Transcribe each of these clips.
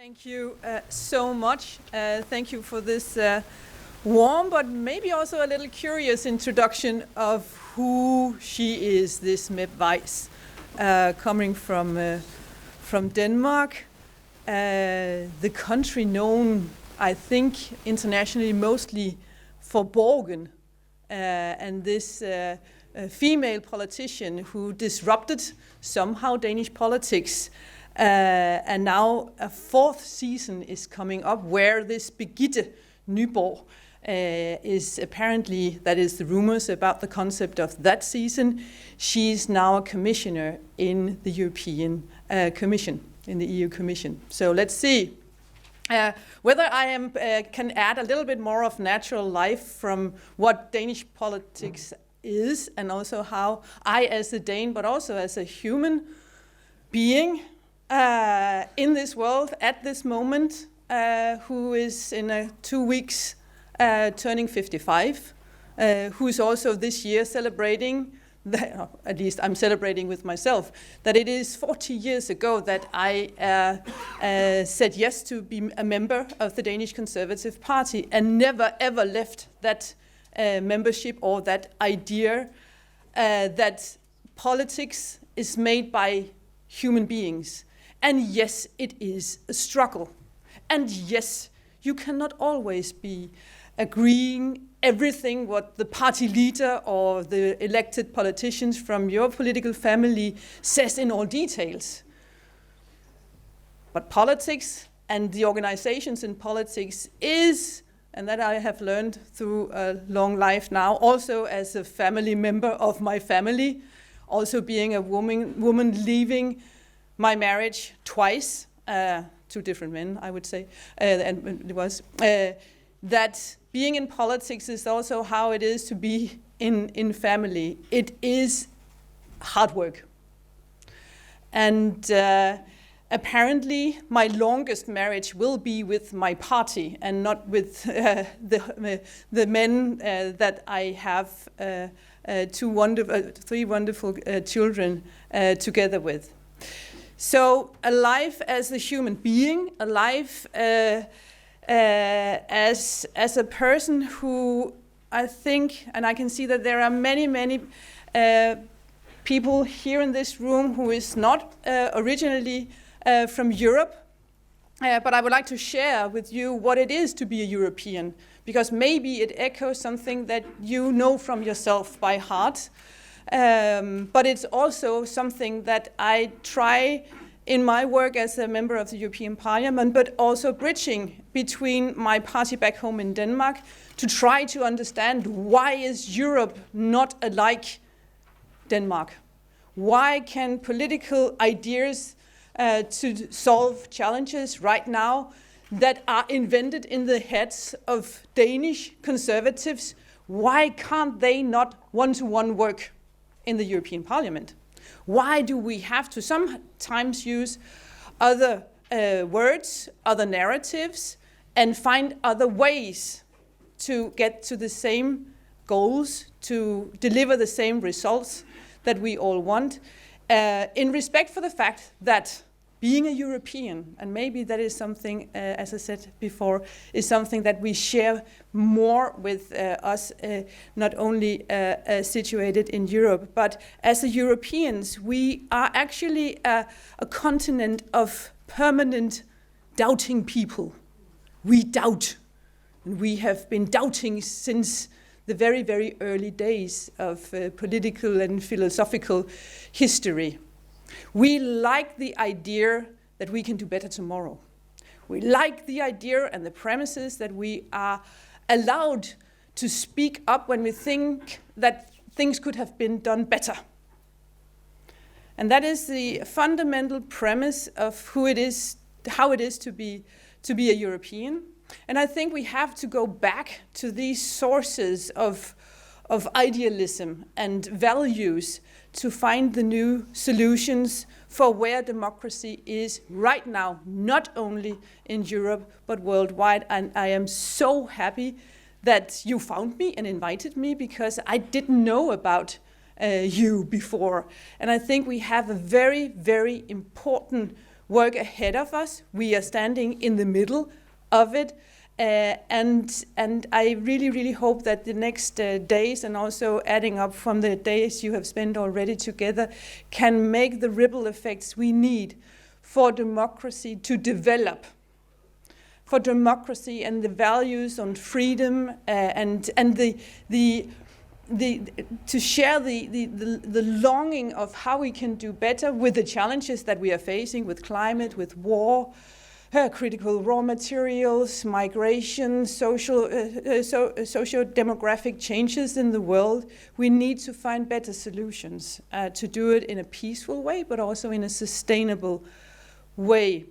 Thank you so much. Thank you for this warm but maybe also a little curious introduction of who she is, this Pernille Weiss, coming from Denmark, the country known, I think, internationally mostly for Borgen, and this female politician who disrupted somehow Danish politics. And now a fourth season is coming up where this Birgitte Nyborg is apparently, that is the rumors about the concept of that season. She's now a commissioner in the European Commission, in the EU Commission. So let's see whether I can add a little bit more of natural life from what Danish politics is, and also how I as a Dane, but also as a human being, in this world at this moment, who is in 2 weeks turning 55, who's also this year celebrating, at least I'm celebrating with myself, that it is 40 years ago that I said yes to be a member of the Danish Conservative Party and never ever left that membership or that idea that politics is made by human beings. And yes, it is a struggle. And yes, you cannot always be agreeing everything what the party leader or the elected politicians from your political family says in all details. But politics and the organizations in politics is, and that I have learned through a long life now, also as a family member of my family, also being a woman leaving my marriage twice, two different men, I would say, and it was, that being in politics is also how it is to be in family. It is hard work. And apparently my longest marriage will be with my party and not with the men that I have three wonderful children together with. So a life as a human being, a life as a person who I think, and I can see that there are many people here in this room who is not originally from Europe, but I would like to share with you what it is to be a European, because maybe it echoes something that you know from yourself by heart. But it's also something that I try in my work as a member of the European Parliament, but also bridging between my party back home in Denmark to try to understand, why is Europe not alike Denmark? Why can political ideas to solve challenges right now that are invented in the heads of Danish conservatives, why can't they not one-to-one work in the European Parliament? Why do we have to sometimes use other words, other narratives, and find other ways to get to the same goals, to deliver the same results that we all want, in respect for the fact that being a European, and maybe that is something, as I said before, is something that we share more with us, not only situated in Europe, but as a Europeans, we are actually a continent of permanent doubting people. We doubt, and we have been doubting since the very early days of political and philosophical history. We like the idea that we can do better tomorrow. We like the idea and the premises that we are allowed to speak up when we think that things could have been done better. And that is the fundamental premise of who it is, how it is to be a European. And I think we have to go back to these sources of idealism and values to find the new solutions for where democracy is right now, not only in Europe, but worldwide. And I am so happy that you found me and invited me, because I didn't know about you before. And I think we have a very important work ahead of us. We are standing in the middle of it. And I really, really hope that the next days, and also adding up from the days you have spent already together, can make the ripple effects we need for democracy to develop, for democracy and the values on freedom and to share the longing of how we can do better with the challenges that we are facing with climate, with war, critical raw materials, migration, socio-demographic changes in the world. We need to find better solutions to do it in a peaceful way, but also in a sustainable way.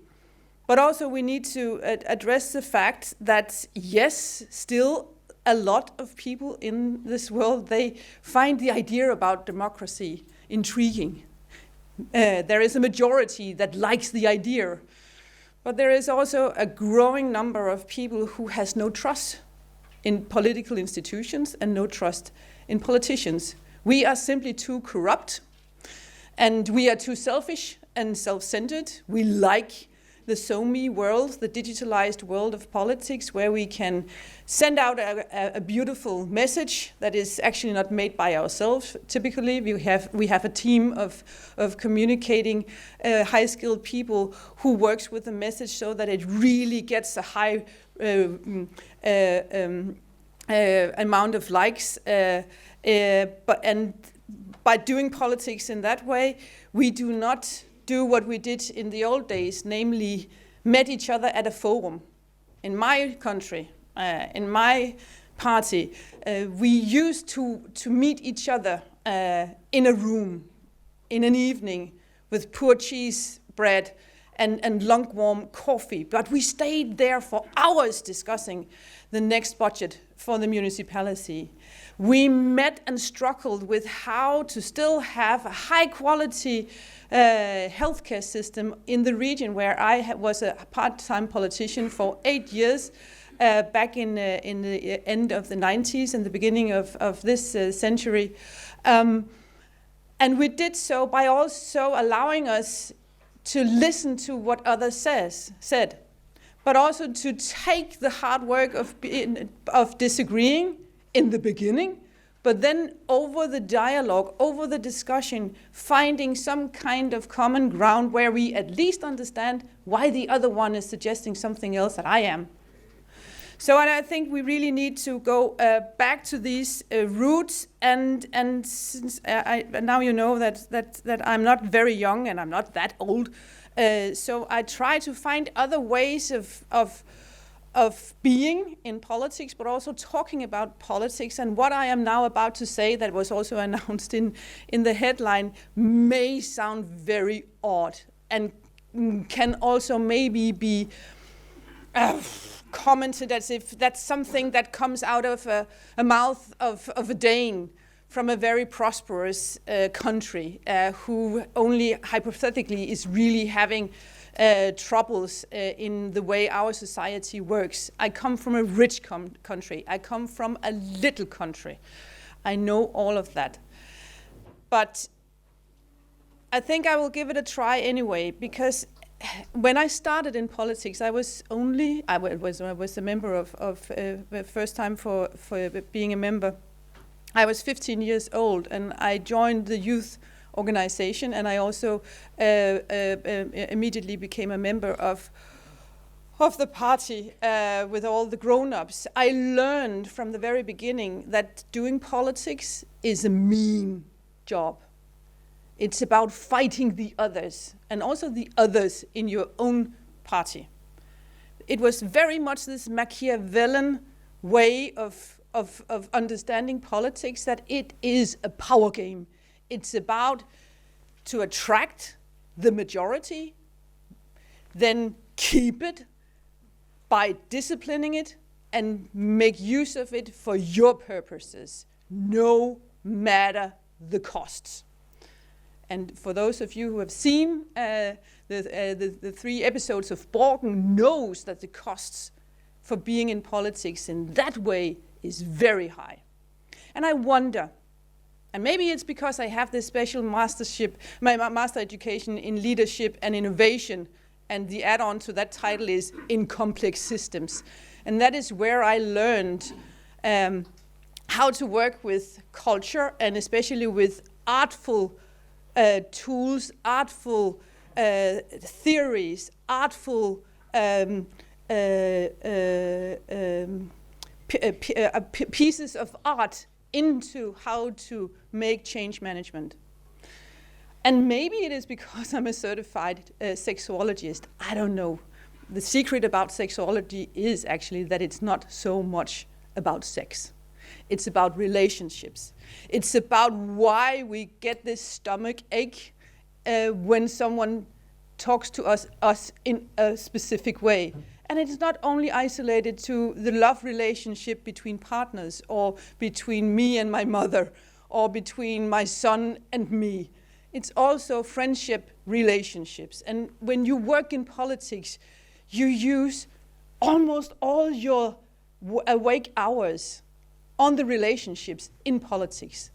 But also we need to address the fact that, yes, still a lot of people in this world, they find the idea about democracy intriguing. There is a majority that likes the idea. But there is also a growing number of people who has no trust in political institutions and no trust in politicians. We are simply too corrupt, and we are too selfish and self-centered. We like the SoMe world, the digitalized world of politics, where we can send out a beautiful message that is actually not made by ourselves. Typically, we have a team of communicating high-skilled people who works with the message so that it really gets a high amount of likes. And by doing politics in that way, we do not do what we did in the old days, namely met each other at a forum. In my country, in my party, we used to meet each other in a room, in an evening, with poor cheese bread and lukewarm coffee. But we stayed there for hours discussing the next budget for the municipality. We met and struggled with how to still have a high-quality healthcare system in the region where I was a part-time politician for 8 years, back in the end of the 90s and the beginning of this century. And we did so by also allowing us to listen to what others said, but also to take the hard work of disagreeing in the beginning, but then over the dialogue, over the discussion, finding some kind of common ground where we at least understand why the other one is suggesting something else that I am. So and I think we really need to go back to these roots, and since now you know that I'm not very young and I'm not that old, so I try to find other ways of being in politics, but also talking about politics. And what I am now about to say, that was also announced in the headline, may sound very odd and can also maybe be commented as if that's something that comes out of a mouth of a Dane from a very prosperous country who only hypothetically is really having troubles in the way our society works. I come from a rich country. I come from a little country. I know all of that. But I think I will give it a try anyway, because when I started in politics, I was a member of first time for being a member. I was 15 years old, and I joined the youth organization, and I also immediately became a member of the party with all the grown-ups. I learned from the very beginning that doing politics is a mean job. It's about fighting the others, and also the others in your own party. It was very much this Machiavellian way of understanding politics, that it is a power game. It's about to attract the majority, then keep it by disciplining it and make use of it for your purposes, no matter the costs. And for those of you who have seen the 3 episodes of Borgen, knows that the costs for being in politics in that way is very high. And I wonder, and maybe it's because I have this special master education in leadership and innovation and the add-on to that title is In Complex Systems. And that is where I learned how to work with culture, and especially with artful tools, artful theories, artful pieces of art into how to make change management. And maybe it is because I'm a certified sexologist. I don't know. The secret about sexology is actually that it's not so much about sex. It's about relationships. It's about why we get this stomach ache when someone talks to us in a specific way. And it's not only isolated to the love relationship between partners, or between me and my mother, or between my son and me. It's also friendship relationships. And when you work in politics, you use almost all your awake hours on the relationships in politics.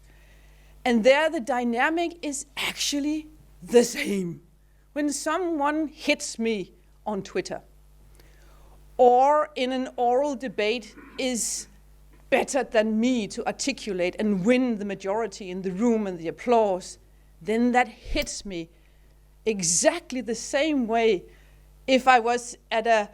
And there the dynamic is actually the same. When someone hits me on Twitter, or in an oral debate is better than me to articulate and win the majority in the room and the applause, then that hits me exactly the same way if I was at a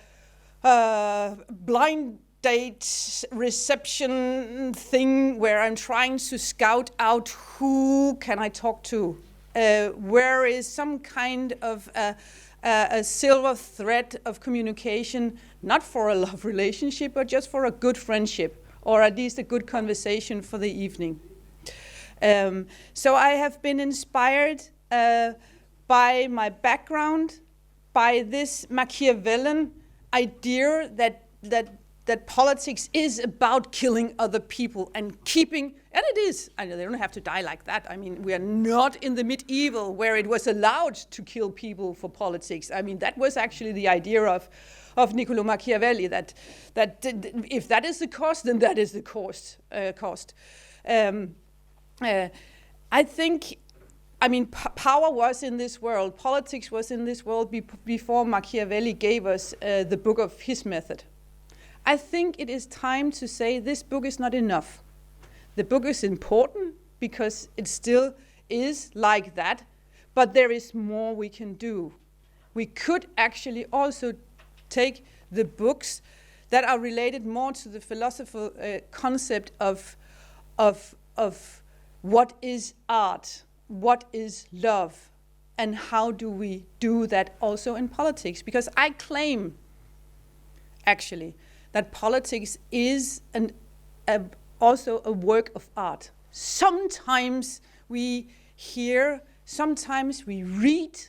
blind date reception thing where I'm trying to scout out who can I talk to, where is some kind of a silver thread of communication, not for a love relationship, but just for a good friendship, or at least a good conversation for the evening. So I have been inspired by my background, by this Machiavellian idea that politics is about killing other people and keeping, and it is, I know they don't have to die like that. I mean, we are not in the medieval where it was allowed to kill people for politics. I mean, that was actually the idea of Niccolo Machiavelli, that if that is the cost, then that is the cost. I think, I mean, power was in this world, politics was in this world before Machiavelli gave us the book of his method. I think it is time to say this book is not enough. The book is important because it still is like that, but there is more we can do. We could actually also take the books that are related more to the philosophical concept of what is art, what is love, and how do we do that also in politics? Because I claim, actually, that politics is also a work of art. Sometimes we hear, sometimes we read,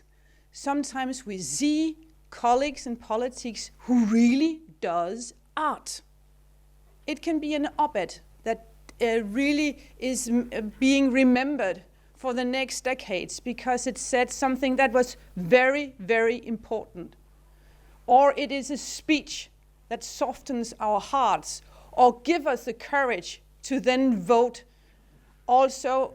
sometimes we see colleagues in politics who really does art. It can be an op-ed that really is being remembered for the next decades because it said something that was very, very important. Or it is a speech that softens our hearts, or give us the courage to then vote also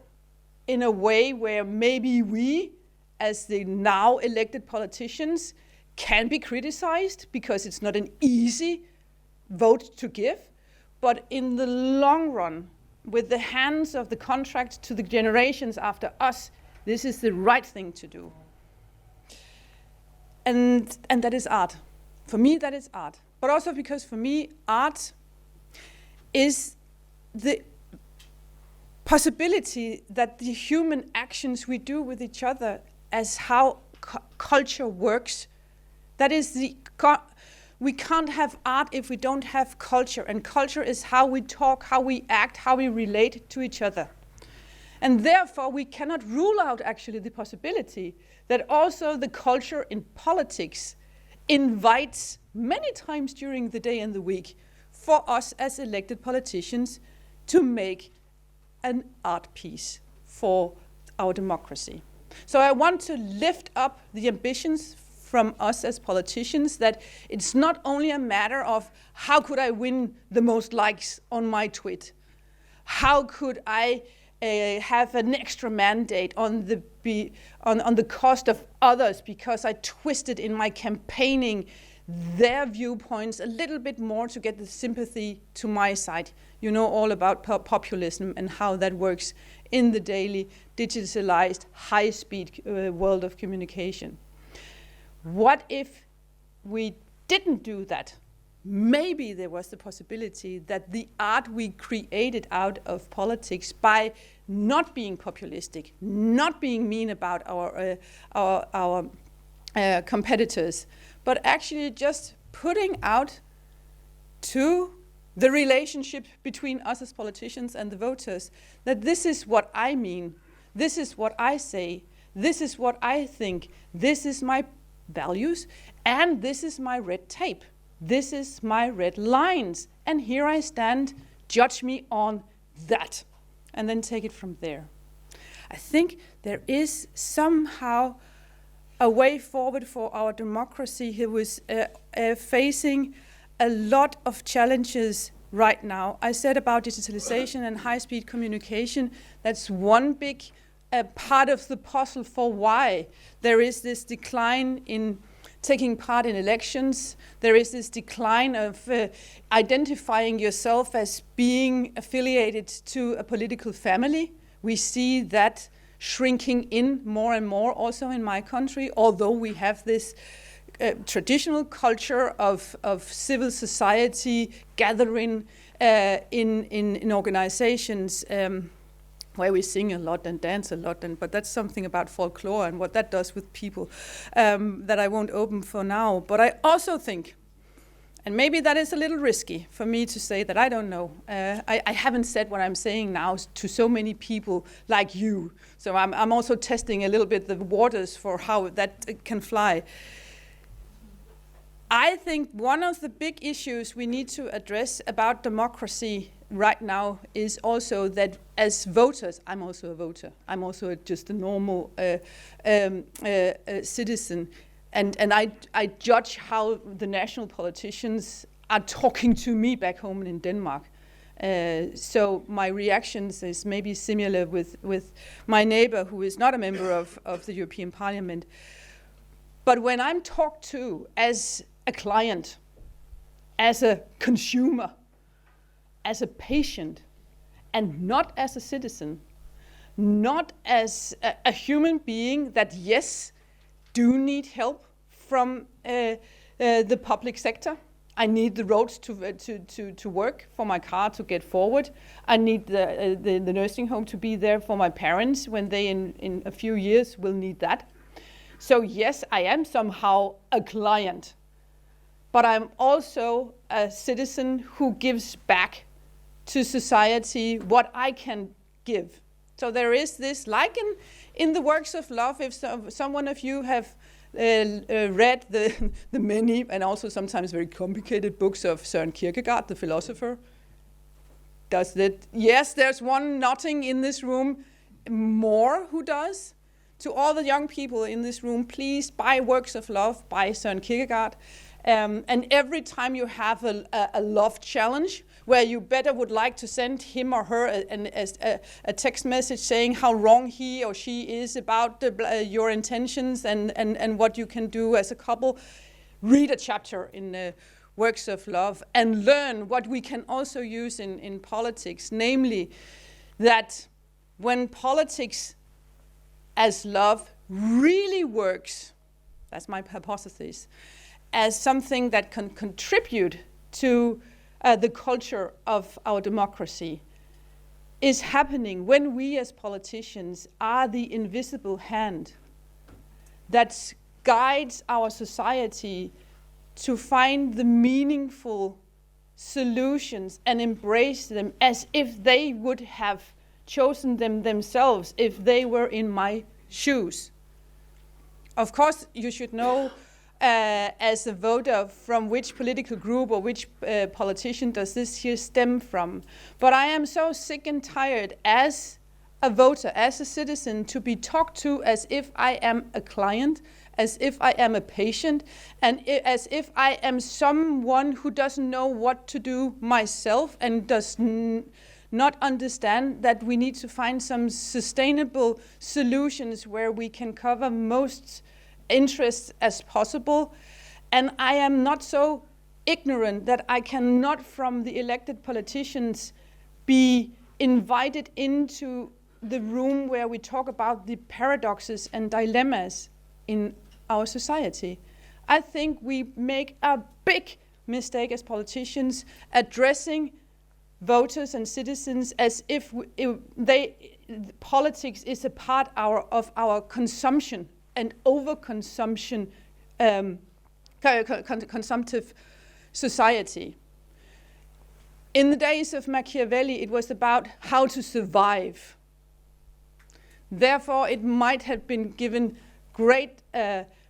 in a way where maybe we, as the now elected politicians, can be criticized because it's not an easy vote to give. But in the long run, with the hands of the contract to the generations after us, this is the right thing to do. And that is art. For me, that is art. But also because for me, art is the possibility that the human actions we do with each other as how culture works, that is we can't have art if we don't have culture. And culture is how we talk, how we act, how we relate to each other. And therefore, we cannot rule out actually the possibility that also the culture in politics invites many times during the day and the week for us as elected politicians to make an art piece for our democracy. So I want to lift up the ambitions from us as politicians, that it's not only a matter of how could I win the most likes on my tweet, how could I have an extra mandate on the cost of others because I twisted in my campaigning their viewpoints a little bit more to get the sympathy to my side. You know all about populism and how that works in the daily, digitalized, high-speed world of communication. What if we didn't do that? Maybe there was the possibility that the art we created out of politics by not being populistic, not being mean about our competitors, but actually just putting out to the relationship between us as politicians and the voters, that this is what I mean, this is what I say, this is what I think, this is my values, and this is my red tape. This is my red lines, and here I stand, judge me on that, and then take it from there. I think there is somehow a way forward for our democracy who is facing a lot of challenges right now. I said about digitalization and high-speed communication, that's one big part of the puzzle for why there is this decline in taking part in elections. There is this decline of identifying yourself as being affiliated to a political family. We see that shrinking in more and more also in my country, although we have this traditional culture of civil society gathering in organizations where we sing a lot and dance a lot, but that's something about folklore and what that does with people that I won't open for now. But I also think, and maybe that is a little risky for me to say that I don't know. I haven't said what I'm saying now to so many people like you. So I'm also testing a little bit the waters for how that can fly. I think one of the big issues we need to address about democracy right now is also that as voters, I'm also a voter, I'm also just a normal citizen, and I judge how the national politicians are talking to me back home in Denmark. So my reactions is maybe similar with my neighbor who is not a member of the European Parliament. But when I'm talked to as a client, as a consumer, as a patient, and not as a citizen, not as a human being that, yes, do need help from the public sector. I need the roads to work, for my car to get forward. I need the nursing home to be there for my parents when they in a few years will need that. So yes, I am somehow a client, but I'm also a citizen who gives back to society what I can give. So there is this, like in the works of love, if someone of you have read the many and also sometimes very complicated books of Søren Kierkegaard, the philosopher. Does that? Yes, there's one nodding in this room more who does. To all the young people in this room, please buy Works of Love by Søren Kierkegaard. And every time you have a love challenge where you better would like to send him or her a text message saying how wrong he or she is about your intentions and what you can do as a couple, read a chapter in Works of Love and learn what we can also use in politics, namely that when politics as love really works, that's my hypothesis, as something that can contribute to the culture of our democracy, is happening when we as politicians are the invisible hand that guides our society to find the meaningful solutions and embrace them as if they would have chosen them themselves if they were in my shoes. Of course, you should know as a voter from which political group or which politician does this here stem from. But I am so sick and tired as a voter, as a citizen, to be talked to as if I am a client, as if I am a patient, and as if I am someone who doesn't know what to do myself and does not understand that we need to find some sustainable solutions where we can cover most interests as possible. And I am not so ignorant that I cannot, from the elected politicians, be invited into the room where we talk about the paradoxes and dilemmas in our society. I think we make a big mistake as politicians addressing voters and citizens as if politics is a part of our consumption and overconsumption, consumptive society. In the days of Machiavelli, it was about how to survive. Therefore, it might have been given great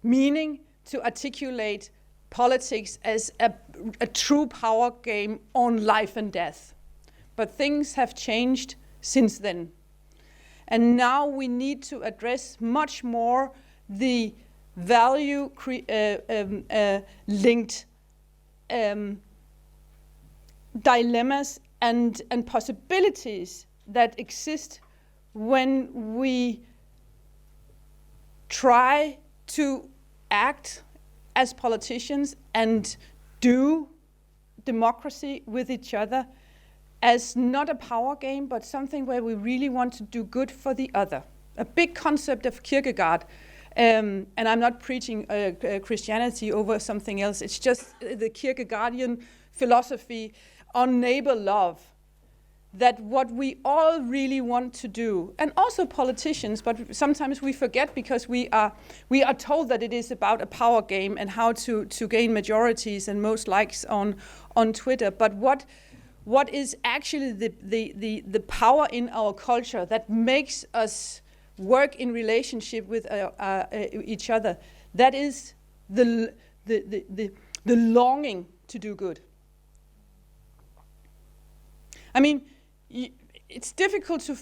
meaning to articulate politics as a true power game on life and death. But things have changed since then. And now we need to address much more the value linked dilemmas and possibilities that exist when we try to act as politicians and do democracy with each other as not a power game, but something where we really want to do good for the other. A big concept of Kierkegaard, and I'm not preaching Christianity over something else, it's just the Kierkegaardian philosophy on neighbor love, that what we all really want to do, and also politicians, but sometimes we forget because we are told that it is about a power game and how to gain majorities and most likes on Twitter. But what is actually the power in our culture that makes us work in relationship with each other? That is the longing to do good. I mean, it's difficult to,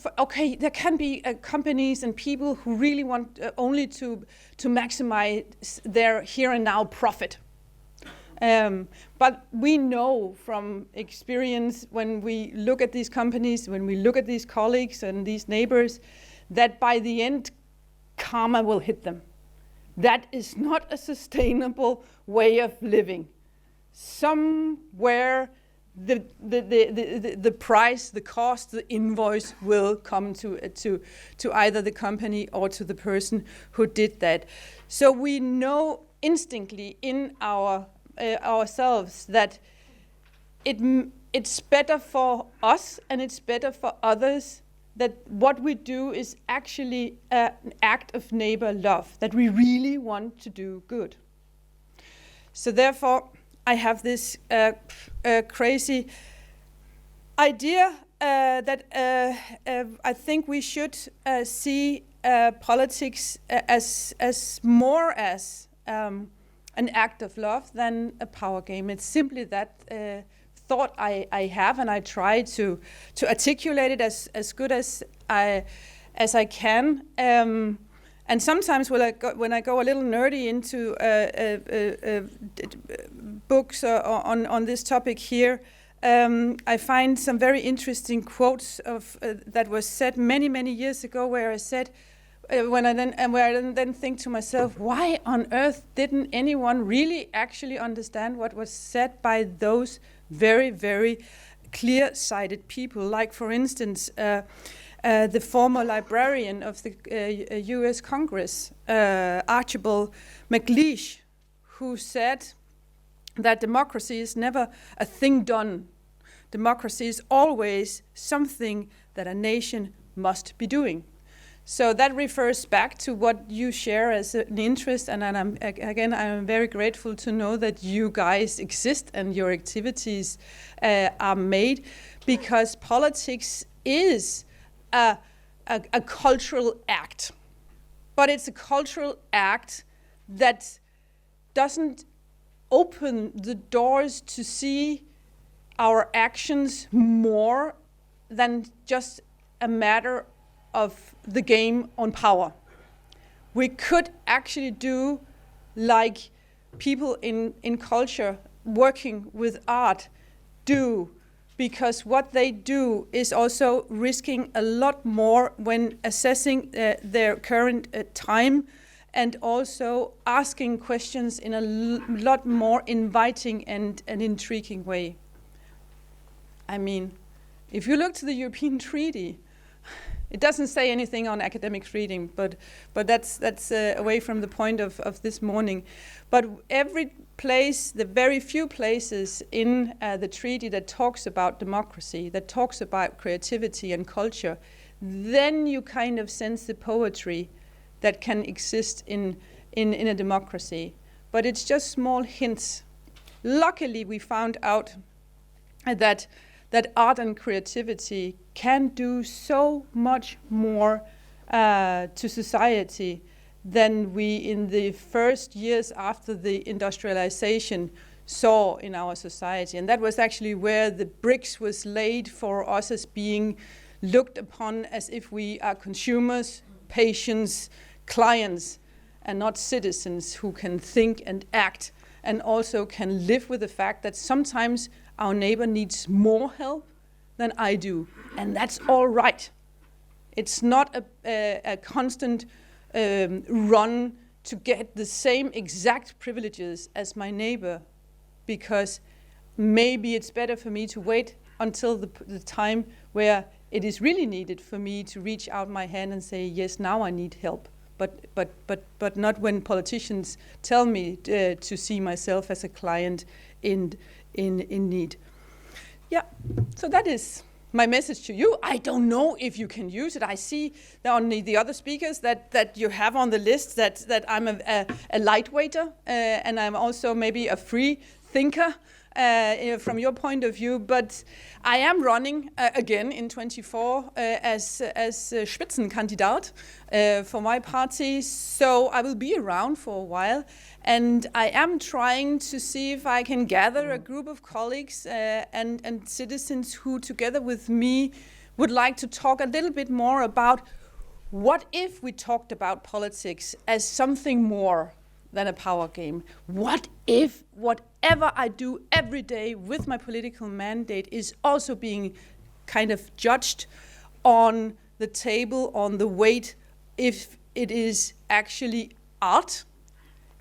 there can be companies and people who really want only to maximize their here and now profit. But we know from experience when we look at these companies, when we look at these colleagues and these neighbors, that by the end, karma will hit them. That is not a sustainable way of living. Somewhere the price, the cost, the invoice will come to either the company or to the person who did that. So we know instinctively in ourselves that it's better for us and it's better for others, that what we do is actually an act of neighbor love, that we really want to do good. So therefore, I have this crazy idea that I think we should see politics as more as an act of love than a power game. It's simply that thought I have, and I try to articulate it as good as I can. And sometimes when I go a little nerdy into books on this topic here, I find some very interesting quotes that was said many years ago, where I said, where I then think to myself, why on earth didn't anyone really actually understand what was said by those very clear-sighted people? Like, for instance, the former librarian of the U.S. Congress, Archibald MacLeish, who said that democracy is never a thing done. Democracy is always something that a nation must be doing. So that refers back to what you share as an interest, and I'm very grateful to know that you guys exist and your activities are made, because politics is a cultural act, but it's a cultural act that doesn't open the doors to see our actions more than just a matter of the game on power. We could actually do like people in culture working with art do because what they do is also risking a lot more when assessing their current time, and also asking questions in a lot more inviting and intriguing way. I mean, if you look to the European Treaty, it doesn't say anything on academic freedom, but that's away from the point of this morning. But every place, the very few places in the treaty that talks about democracy, that talks about creativity and culture, then you kind of sense the poetry that can exist in a democracy. But it's just small hints. Luckily, we found out that art and creativity can do so much more to society than we in the first years after the industrialization saw in our society. And that was actually where the bricks was laid for us as being looked upon as if we are consumers, patients, clients, and not citizens who can think and act, and also can live with the fact that sometimes our neighbor needs more help than I do, and that's all right. It's not a constant run to get the same exact privileges as my neighbor, because maybe it's better for me to wait until the time where it is really needed for me to reach out my hand and say, yes, now I need help. But not when politicians tell me to see myself as a client in need. Yeah, so that is my message to you. I don't know if you can use it. I see on the other speakers that you have on the list that I'm a lightweighter, and I'm also maybe a free thinker from your point of view. But I am running again in 24 as Spitzenkandidat for my party, so I will be around for a while. And I am trying to see if I can gather a group of colleagues and citizens who, together with me, would like to talk a little bit more about what if we talked about politics as something more than a power game? What if whatever I do every day with my political mandate is also being kind of judged on the table, on the weight, if it is actually art,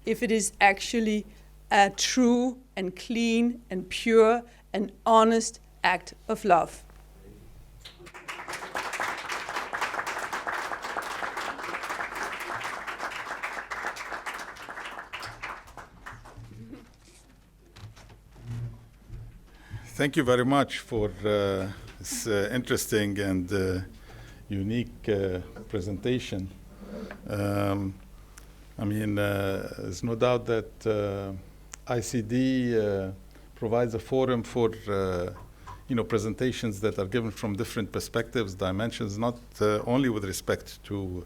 if it is actually a true and clean and pure and honest act of love. Thank you very much for this interesting and unique presentation. There's no doubt that ICD provides a forum for presentations that are given from different perspectives, dimensions, not only with respect to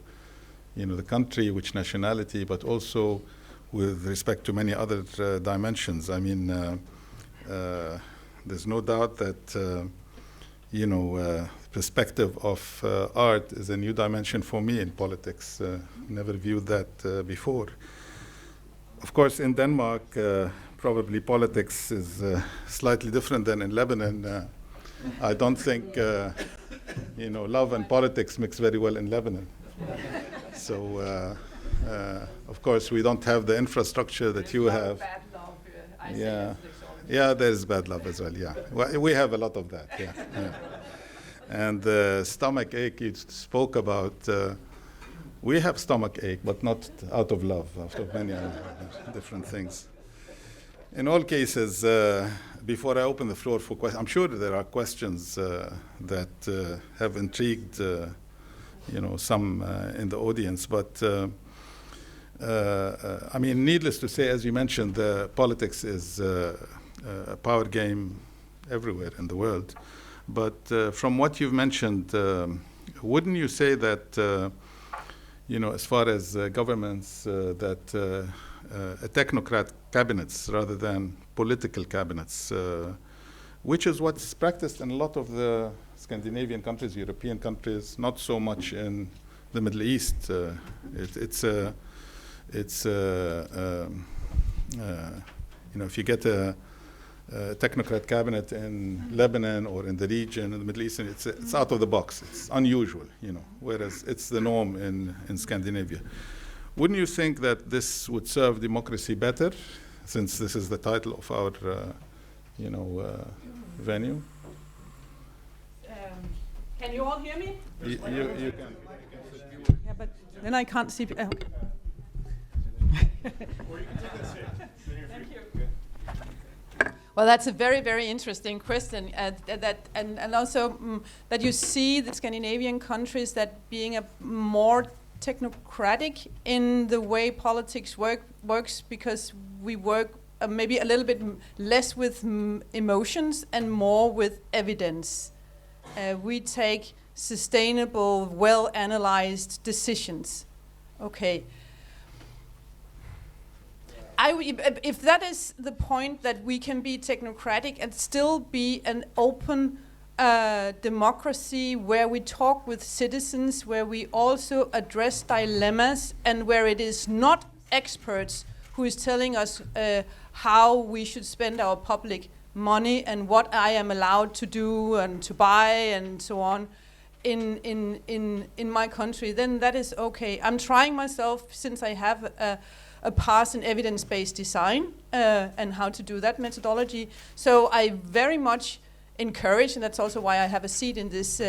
the country, which nationality, but also with respect to many other dimensions. There's no doubt that perspective of art is a new dimension for me in politics. Never viewed that before. Of course, in Denmark, probably politics is slightly different than in Lebanon. I don't think love and politics mix very well in Lebanon. So, of course, we don't have the infrastructure that you have. Bad love, Yeah, there's bad love as well, yeah. Well, we have a lot of that, yeah. And stomach ache you spoke about, we have stomach ache, but not out of love, out of many different things. In all cases, before I open the floor for questions, I'm sure there are questions that have intrigued, some in the audience, but needless to say, as you mentioned, politics is a power game everywhere in the world. But from what you've mentioned, wouldn't you say that, as far as governments, that technocrat cabinets rather than political cabinets, which is what's practiced in a lot of the Scandinavian countries, European countries, not so much in the Middle East. If you get a technocrat cabinet in Lebanon or in the region, in the Middle East, and it's out of the box. It's unusual, whereas it's the norm in Scandinavia. Wouldn't you think that this would serve democracy better, since this is the title of our, venue? Can you all hear me? You can. Yeah, but then I can't see. Okay. Thank you. Well, that's a very, very interesting question. And also that you see the Scandinavian countries that being a more technocratic in the way politics works, because we work maybe a little bit less with emotions and more with evidence. We take sustainable, well-analyzed decisions. Okay. If that is the point, that we can be technocratic and still be an open democracy where we talk with citizens, where we also address dilemmas, and where it is not experts who is telling us how we should spend our public money and what I am allowed to do and to buy and so on in my country, then that is okay. I'm trying myself, since I have a pass in evidence-based design and how to do that methodology. So I very much encourage, and that's also why I have a seat in this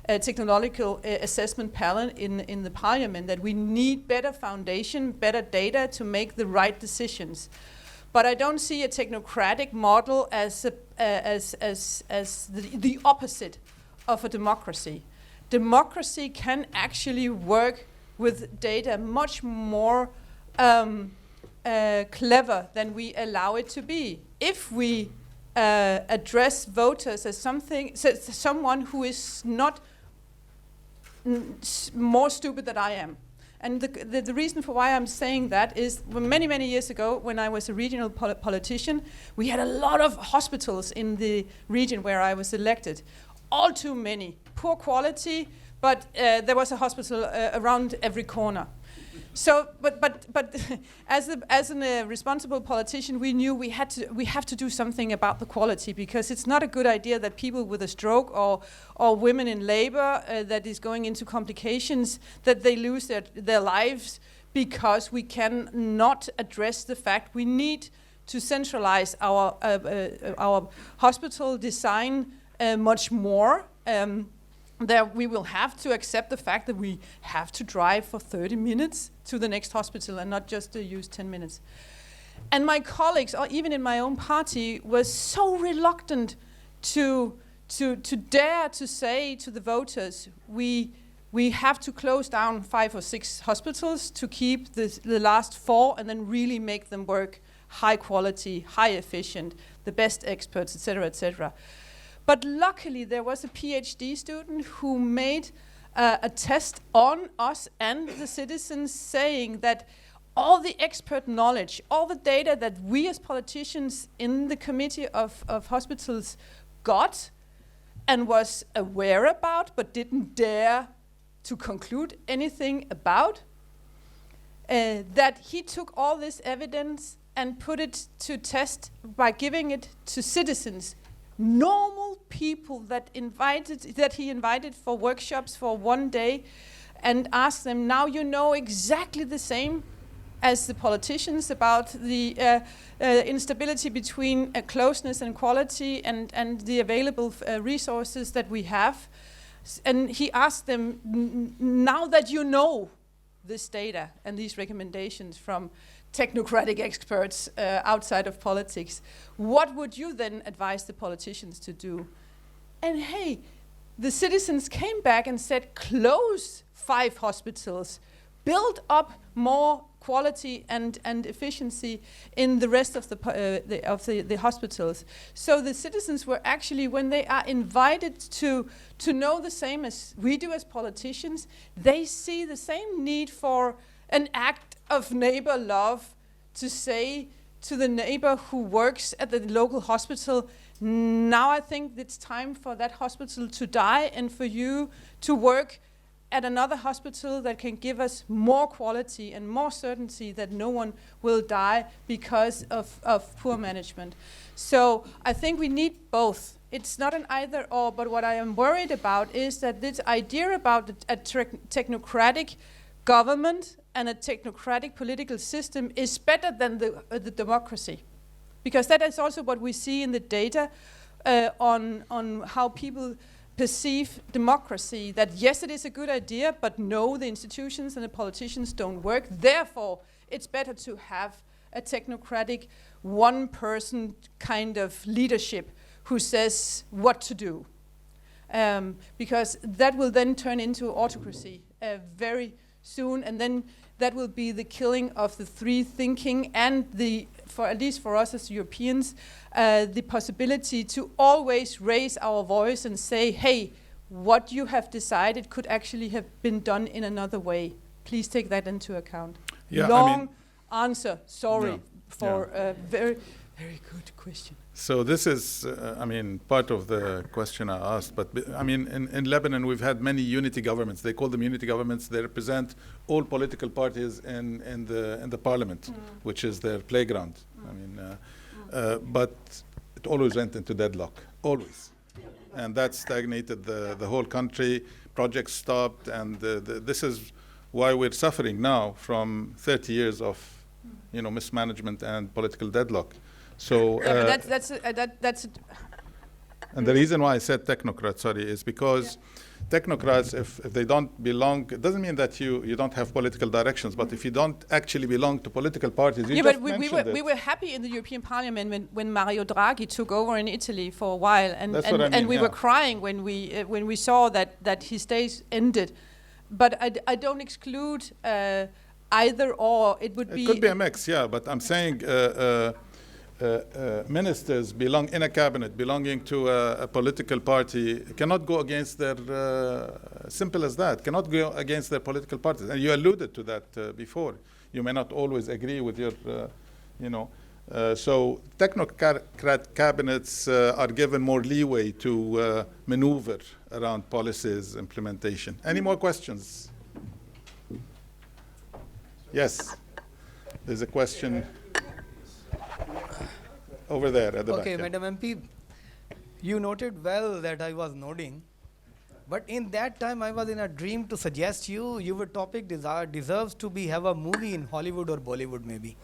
technological assessment panel in the parliament, that we need better foundation, better data to make the right decisions. But I don't see a technocratic model as the opposite of a democracy. Democracy can actually work with data much more clever than we allow it to be. If we address voters as someone who is not more stupid than I am. And the reason for why I'm saying that is many, many years ago, when I was a regional politician, we had a lot of hospitals in the region where I was elected. All too many. Poor quality, but there was a hospital around every corner. So, but as a responsible politician, we knew we have to do something about the quality, because it's not a good idea that people with a stroke or women in labor that is going into complications, that they lose their lives because we cannot address the fact we need to centralize our hospital design much more. There we will have to accept the fact that we have to drive for 30 minutes to the next hospital and not just use 10 minutes. And my colleagues, or even in my own party, was so reluctant to dare to say to the voters, we have to close down 5 or 6 hospitals to keep the last 4 and then really make them work high quality, high efficient, the best experts, etc., etc. But luckily, there was a PhD student who made a test on us and the citizens, saying that all the expert knowledge, all the data that we as politicians in the Committee of Hospitals got and was aware about, but didn't dare to conclude anything about, that he took all this evidence and put it to test by giving it to citizens, normal people that he invited for workshops for one day, and asked them, now you know exactly the same as the politicians about the instability between closeness and quality and the available resources that we have. And he asked them, now that you know this data and these recommendations from technocratic experts outside of politics, what would you then advise the politicians to do? And hey, the citizens came back and said, close 5 hospitals, build up more quality and efficiency in the rest of the hospitals. So the citizens were actually, when they are invited to know the same as we do as politicians, they see the same need for an act of neighbor love, to say to the neighbor who works at the local hospital, now I think it's time for that hospital to die and for you to work at another hospital that can give us more quality and more certainty that no one will die because of poor management. So I think we need both. It's not an either or, but what I am worried about is that this idea about a technocratic government and a technocratic political system is better than the democracy. Because that is also what we see in the data on how people perceive democracy, that yes, it is a good idea, but no, the institutions and the politicians don't work. Therefore, it's better to have a technocratic, one-person kind of leadership who says what to do. Because that will then turn into autocracy very soon, and then that will be the killing of the free thinking and for at least for us as Europeans, the possibility to always raise our voice and say, hey, what you have decided could actually have been done in another way. Please take that into account. Yeah, Long answer, sorry, Yeah. for a very, very good question. So this is, part of the question I asked. But in Lebanon, we've had many unity governments. They call them unity governments. They represent all political parties in the parliament, which is their playground. But it always went into deadlock, always, and that stagnated the whole country. Projects stopped, and this is why we're suffering now from 30 years of, mismanagement and political deadlock. So, but that's and the reason why I said technocrats, is because technocrats, if they don't belong, it doesn't mean that you don't have political directions, but if you don't actually belong to political parties, you just mentioned it. We were happy in the European Parliament when Mario Draghi took over in Italy for a while, and we were crying when we saw that his days ended. But I don't exclude either or. It could be a mix, yeah. But I'm saying ministers belong in a cabinet belonging to a political party cannot go against their simple as that, cannot go against their political parties. And you alluded to that before. You may not always agree with your so technocrat cabinets are given more leeway to maneuver around policies implementation. Any more questions? Yes, there's a question over there at the back. Okay, Madam MP, you noted well that I was nodding, but in that time I was in a dream to suggest your topic deserves to have a movie in Hollywood or Bollywood maybe.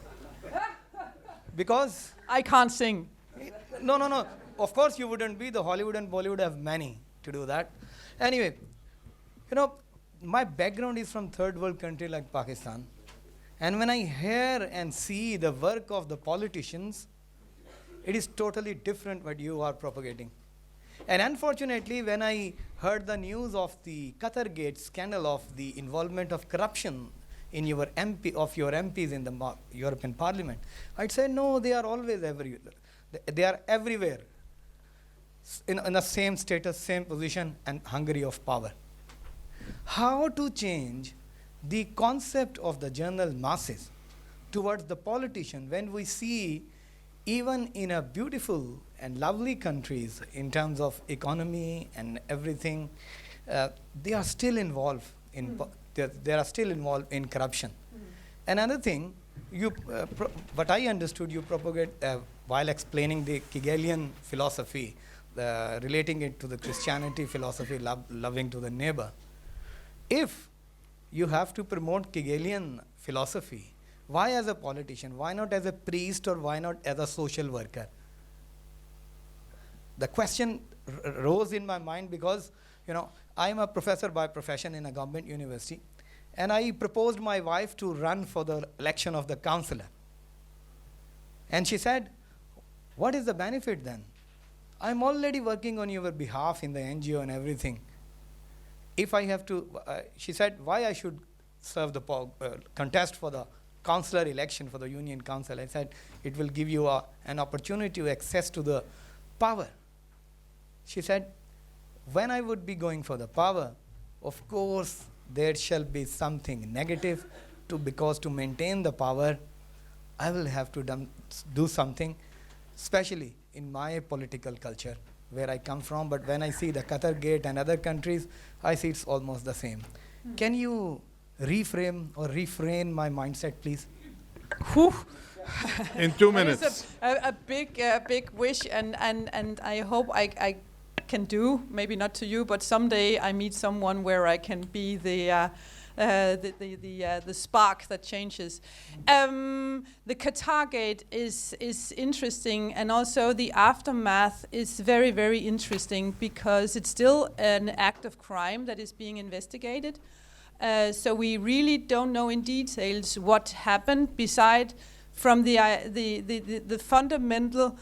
Because I can't sing. No. Of course you wouldn't be. The Hollywood and Bollywood have many to do that. Anyway, my background is from third world country like Pakistan. And when I hear and see the work of the politicians, it is totally different what you are propagating. And unfortunately, when I heard the news of the Qatargate scandal of the involvement of corruption in your MPs in the European Parliament, I'd say no, they are always everywhere. They are everywhere in the same status, same position, and hungry of power. How to change the concept of the general masses towards the politician when we see even in a beautiful and lovely countries in terms of economy and everything, they are still involved in they are still involved in corruption. Another thing, what I understood you propagate while explaining the Hegelian philosophy, relating it to the Christianity philosophy, loving to the neighbor. If you have to promote Hegelian philosophy, why as a politician? Why not as a priest, or why not as a social worker? The question rose in my mind because, I am a professor by profession in a government university, and I proposed my wife to run for the election of the councillor. And she said, what is the benefit then? I'm already working on your behalf in the NGO and everything. If I have to, she said, why I should serve the contest for the councillor election for the union council? I said, it will give you an opportunity to access to the power. She said, when I would be going for the power, of course, there shall be something negative because to maintain the power, I will have to do something, especially in my political culture where I come from. But when I see the Qatargate and other countries, I see it's almost the same. Can you reframe or refrain my mindset, please? Whew. In 2 That is minutes. a big wish, and I hope I can do. Maybe not to you, but someday I meet someone where I can be the spark that changes. The Qatar Gate is interesting, and also the aftermath is very, very interesting because it's still an act of crime that is being investigated. So we really don't know in details what happened, beside from the fundamental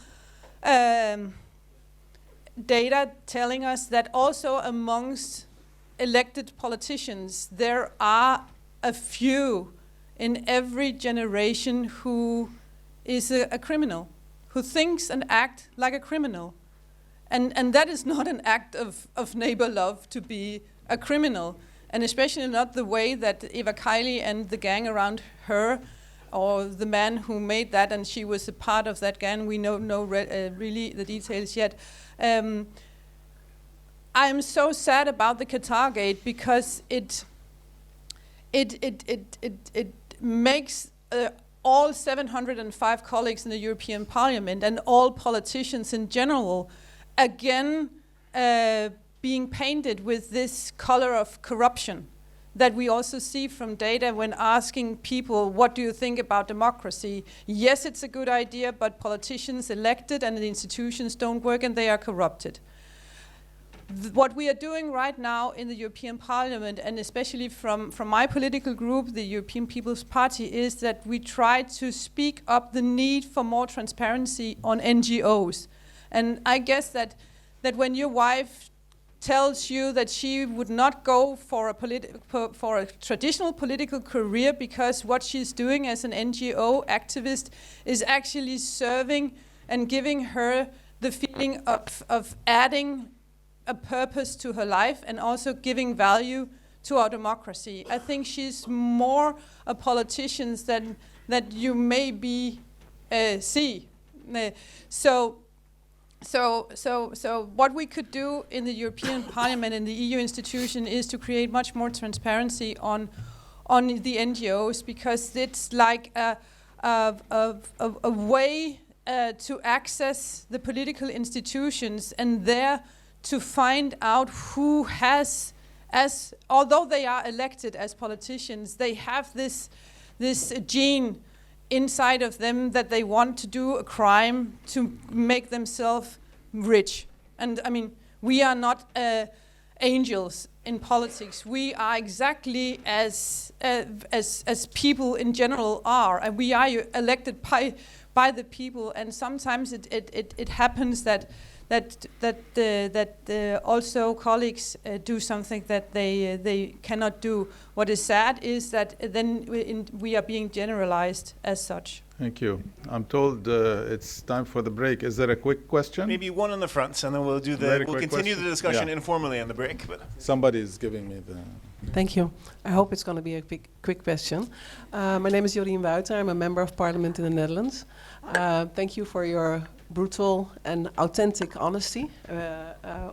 data telling us that also amongst elected politicians, there are a few in every generation who is a criminal, who thinks and acts like a criminal. And that is not an act of neighbor love to be a criminal, and especially not the way that Eva Kaili and the gang around her, or the man who made that, and she was a part of that gang. We don't know really the details yet. I'm so sad about the Qatar Gate because it makes all 705 colleagues in the European Parliament and all politicians in general again being painted with this color of corruption that we also see from data when asking people, what do you think about democracy? Yes, it's a good idea, but politicians elected and the institutions don't work and they are corrupted. What we are doing right now in the European Parliament, and especially from my political group, the European People's Party, is that we try to speak up the need for more transparency on NGOs. And I guess that when your wife tells you that she would not go for a traditional political career because what she's doing as an NGO activist is actually serving and giving her the feeling of adding a purpose to her life and also giving value to our democracy. I think she's more a politician than that you maybe see. So what we could do in the European Parliament and the EU institution is to create much more transparency on the NGOs, because it's like a way to access the political institutions and there to find out who has, although they are elected as politicians, they have this gene inside of them that they want to do a crime to make themselves rich. And I mean, we are not angels in politics. We are exactly as people in general are, and we are elected by the people. And sometimes it happens that also colleagues do something that they cannot do. What is sad is that then we are being generalized as such. Thank you. I'm told it's time for the break. Is there a quick question? Maybe one on the front, and then we'll continue the discussion informally on the break. But somebody is giving me the... Thank you. I hope it's going to be a quick question. My name is Jorien Wuiter. I'm a member of parliament in the Netherlands. Thank you for your brutal and authentic honesty.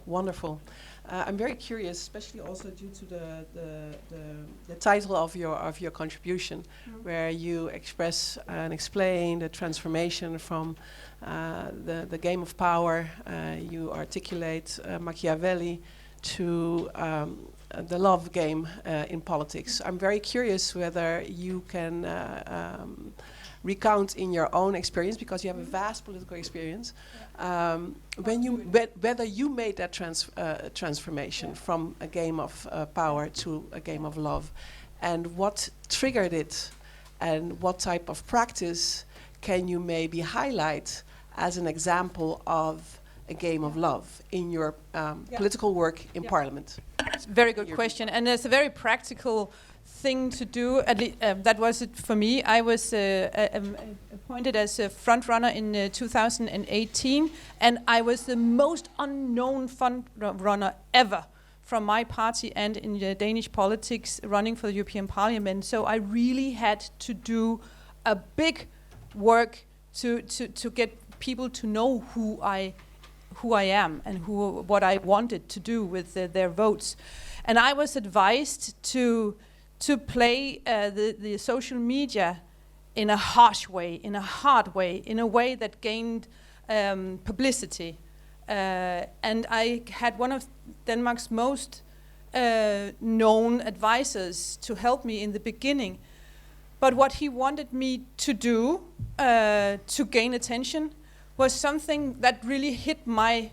Wonderful. I'm very curious, especially also due to the title of your contribution, where you express and explain the transformation from the game of power. You articulate Machiavelli to the love game in politics. I'm very curious whether you can recount in your own experience, because you have a vast political experience, whether you made that transformation from a game of power to a game of love, and what triggered it, and what type of practice can you maybe highlight as an example of a game of love in your political work in Parliament? It's a very good question, and there's a very practical thing to do. That was it for me. I was appointed as a front runner in 2018, and I was the most unknown front runner ever from my party and in Danish politics, running for the European Parliament. So I really had to do a big work to get people to know who who I am and what I wanted to do with their votes. And I was advised to play the social media in a harsh way, in a hard way, in a way that gained publicity. And I had one of Denmark's most known advisors to help me in the beginning. But what he wanted me to do to gain attention was something that really hit my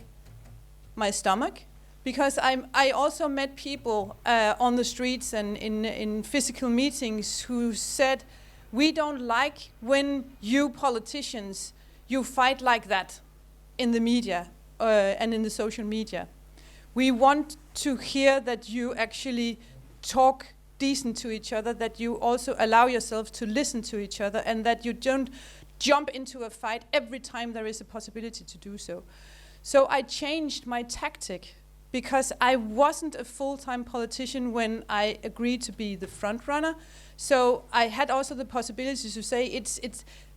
stomach, because I also met people on the streets and in physical meetings who said, we don't like when you politicians, you fight like that in the media and in the social media. We want to hear that you actually talk decent to each other, that you also allow yourself to listen to each other, and that you don't jump into a fight every time there is a possibility to do so. So I changed my tactic, because I wasn't a full-time politician when I agreed to be the front runner. So I had also the possibility to say it's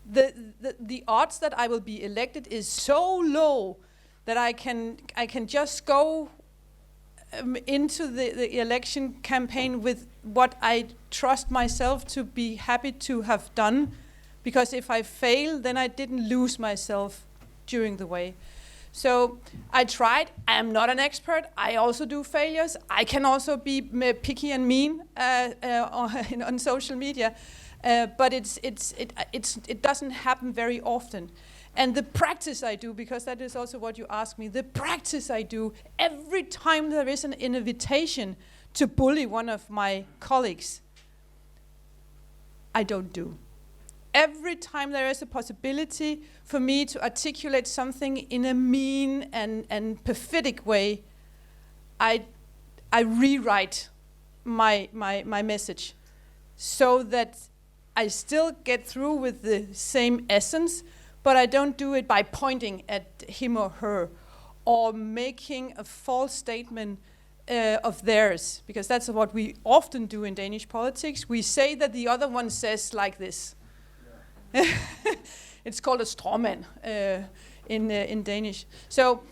the odds that I will be elected is so low that I can just go into the election campaign with what I trust myself to be happy to have done, because if I fail, then I didn't lose myself during the way. So I tried. I am not an expert. I also do failures. I can also be picky and mean on social media, but it doesn't happen very often. And the practice I do, because that is also what you asked me, the practice I do every time there is an invitation to bully one of my colleagues, I don't do. Every time there is a possibility for me to articulate something in a mean and pathetic way, I rewrite my message so that I still get through with the same essence, but I don't do it by pointing at him or her or making a false statement of theirs, because that's what we often do in Danish politics. We say that the other one says like this. It's called a strawman in Danish. So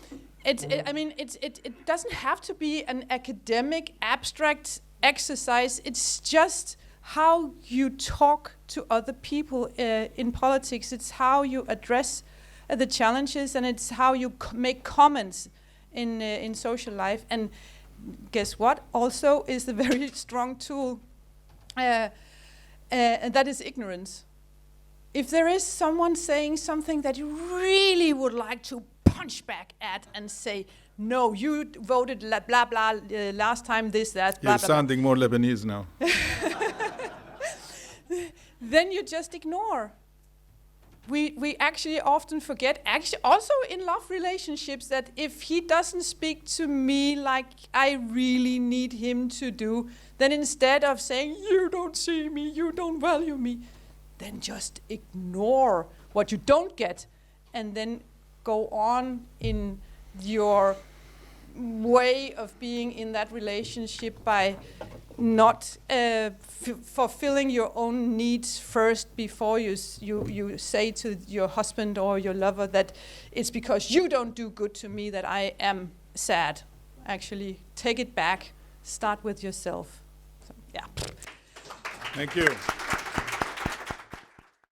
it doesn't have to be an academic, abstract exercise. It's just how you talk to other people in politics. It's how you address the challenges, and it's how you make comments in social life. And guess what? Also is a very strong tool, and that is ignorance. If there is someone saying something that you really would like to punch back at and say, no, you voted blah blah last time this, that, blah, You're blah, sounding more Lebanese now. Then you just ignore. We actually often forget, actually also in love relationships, that if he doesn't speak to me like I really need him to do, then instead of saying, you don't see me, you don't value me, then just ignore what you don't get and then go on in your way of being in that relationship by not fulfilling your own needs first before you say to your husband or your lover that it's because you don't do good to me that I am sad. Actually, take it back. Start with yourself. So, yeah. Thank you.